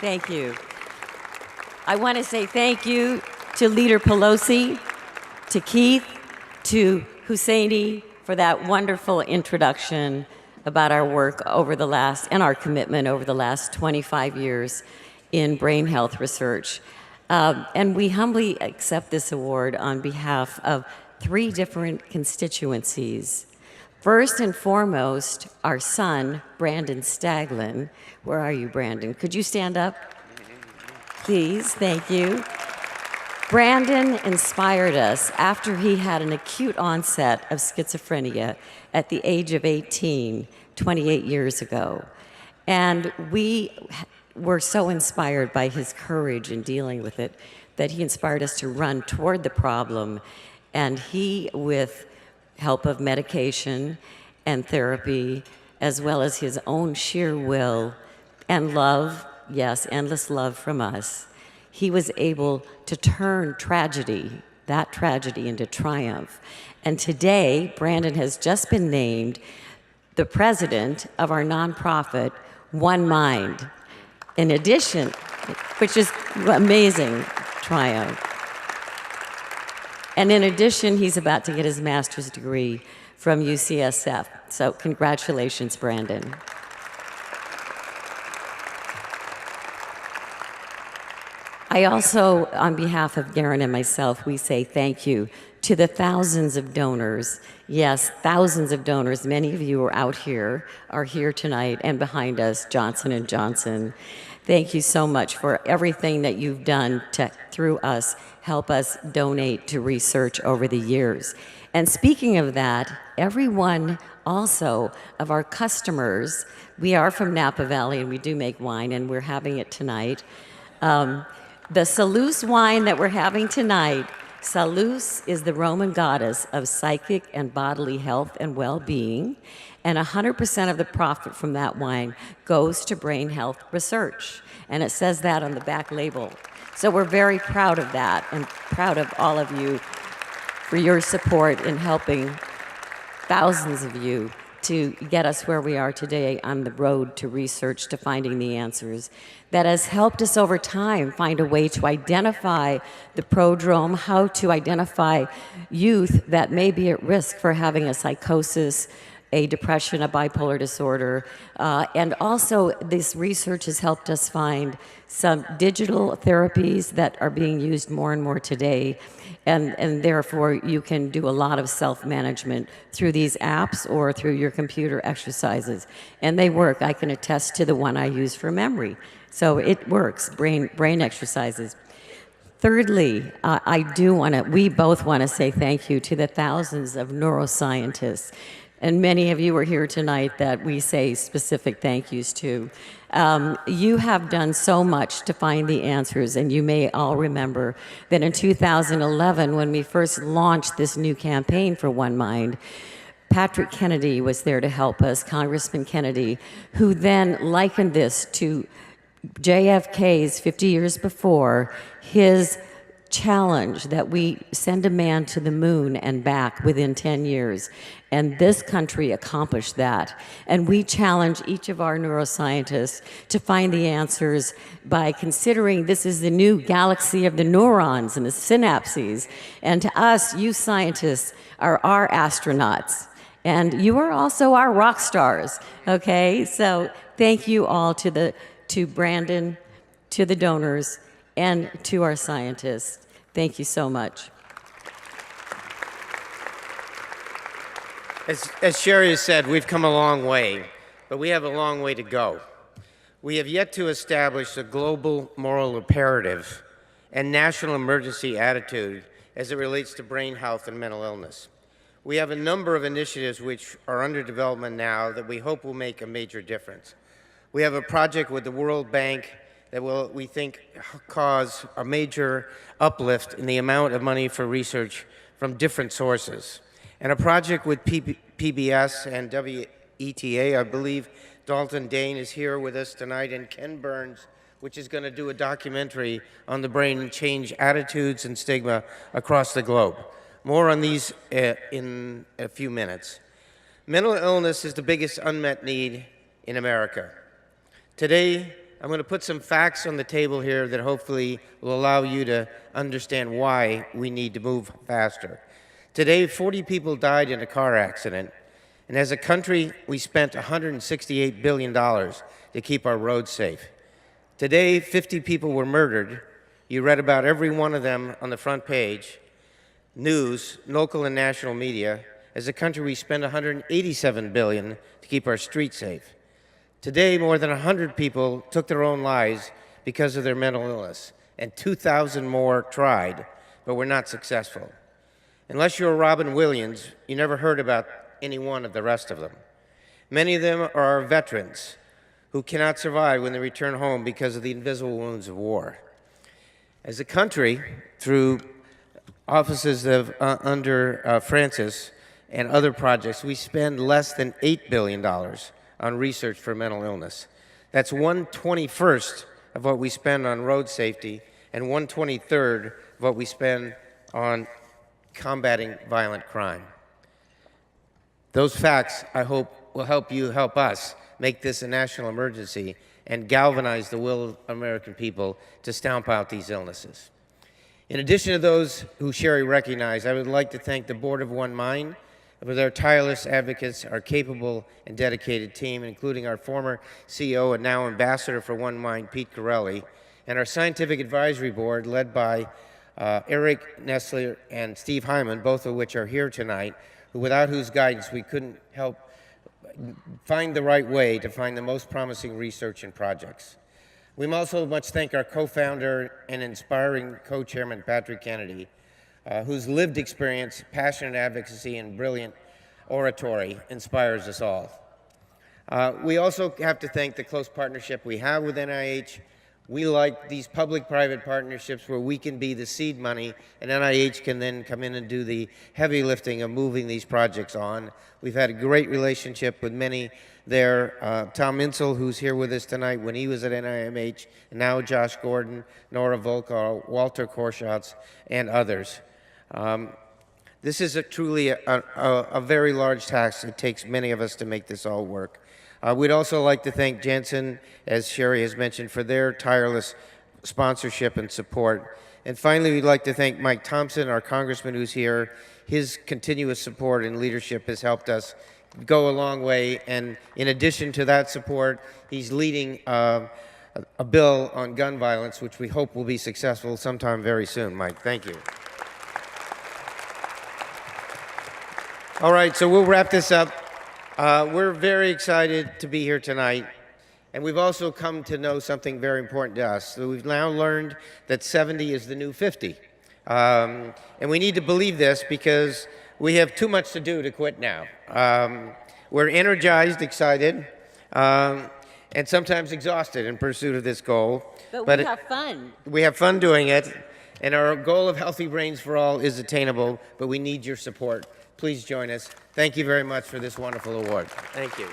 Thank you. I want to say thank you to Leader Pelosi, to Keith, to Husseini for that wonderful introduction about our work over the last, and our commitment over the last 25 years in brain health research. And we humbly accept this award on behalf of 3 different constituencies. First and foremost, our son, Brandon Staglin. Where are you, Brandon? Could you stand up? Please, thank you. Brandon inspired us after he had an acute onset of schizophrenia at the age of 18, 28 years ago. And we were so inspired by his courage in dealing with it that he inspired us to run toward the problem. And he, with help of medication and therapy, as well as his own sheer will and love, yes, endless love from us, he was able to turn tragedy, that tragedy, into triumph. And today, Brandon has just been named the president of our nonprofit, One Mind. In addition, which is amazing triumph. And in addition, he's about to get his master's degree from UCSF. So congratulations, Brandon. I also, on behalf of Garen and myself, we say thank you to the thousands of donors. Yes, thousands of donors. Many of you are here tonight, and behind us, Johnson & Johnson. Thank you so much for everything that you've done to, through us, help us donate to research over the years. And speaking of that, every one also of our customers, we are from Napa Valley and we do make wine, and we're having it tonight. The Salus wine that we're having tonight, Salus is the Roman goddess of psychic and bodily health and well-being, and 100% of the profit from that wine goes to brain health research. And it says that on the back label. So we're very proud of that and proud of all of you for your support in helping thousands of you to get us where we are today on the road to research, to finding the answers. That has helped us over time find a way to identify the prodrome, how to identify youth that may be at risk for having a psychosis, a depression, a bipolar disorder, and also this research has helped us find some digital therapies that are being used more and more today, and therefore you can do a lot of self-management through these apps or through your computer exercises, and they work. I can attest to the one I use for memory, so it works, brain exercises. Thirdly, we both want to say thank you to the thousands of neuroscientists. And many of you are here tonight that we say specific thank yous to. You have done so much to find the answers, and you may all remember that in 2011, when we first launched this new campaign for One Mind, Patrick Kennedy was there to help us, Congressman Kennedy, who then likened this to JFK's 50 years before, his challenge that we send a man to the moon and back within 10 years. And this country accomplished that. And we challenge each of our neuroscientists to find the answers by considering this is the new galaxy of the neurons and the synapses. And to us, you scientists are our astronauts. And you are also our rock stars, okay? So thank you all to Brandon, to the donors, and to our scientists. Thank you so much. As Shari has said, we've come a long way, but we have a long way to go. We have yet to establish a global moral imperative and national emergency attitude as it relates to brain health and mental illness. We have a number of initiatives which are under development now that we hope will make a major difference. We have a project with the World Bank that will, we think, cause a major uplift in the amount of money for research from different sources. And a project with PBS and WETA, I believe Dalton Dane is here with us tonight, and Ken Burns, which is going to do a documentary on the brain and change attitudes and stigma across the globe. More on these in a few minutes. Mental illness is the biggest unmet need in America. Today, I'm going to put some facts on the table here that hopefully will allow you to understand why we need to move faster. Today, 40 people died in a car accident, and as a country, we spent $168 billion to keep our roads safe. Today, 50 people were murdered. You read about every one of them on the front page. News, local and national media. As a country, we spend $187 billion to keep our streets safe. Today, more than 100 people took their own lives because of their mental illness, and 2,000 more tried, but were not successful. Unless you're Robin Williams, you never heard about any one of the rest of them. Many of them are our veterans who cannot survive when they return home because of the invisible wounds of war. As a country, through offices of under Francis and other projects, we spend less than $8 billion on research for mental illness. That's 1/21st of what we spend on road safety and 1/23rd of what we spend on combating violent crime. Those facts, I hope, will help you help us make this a national emergency and galvanize the will of American people to stamp out these illnesses. In addition to those who Shari recognized, I would like to thank the Board of One Mind with their tireless advocates, our capable and dedicated team, including our former CEO and now ambassador for One Mind, Pete Corelli, and our scientific advisory board led by Eric Nestler and Steve Hyman, both of which are here tonight, without whose guidance we couldn't help find the right way to find the most promising research and projects. We also must thank our co-founder and inspiring co-chairman, Patrick Kennedy, whose lived experience, passionate advocacy, and brilliant oratory inspires us all. We also have to thank the close partnership we have with NIH. We like these public-private partnerships where we can be the seed money and NIH can then come in and do the heavy lifting of moving these projects on. We've had a great relationship with many there. Tom Insel, who's here with us tonight when he was at NIMH, and now Josh Gordon, Nora Volkar, Walter Korschatz, and others. This is truly a very large task. It takes many of us to make this all work. We'd also like to thank Janssen, as Shari has mentioned, for their tireless sponsorship and support. And finally, we'd like to thank Mike Thompson, our congressman who's here. His continuous support and leadership has helped us go a long way. And in addition to that support, he's leading a bill on gun violence, which we hope will be successful sometime very soon. Mike, thank you. All right, so we'll wrap this up. We're very excited to be here tonight, and we've also come to know something very important to us. So we've now learned that 70 is the new 50. And we need to believe this because we have too much to do to quit now. We're energized, excited, and sometimes exhausted in pursuit of this goal. But we have fun. We have fun doing it, and our goal of healthy brains for all is attainable, but we need your support. Please join us. Thank you very much for this wonderful award. Thank you.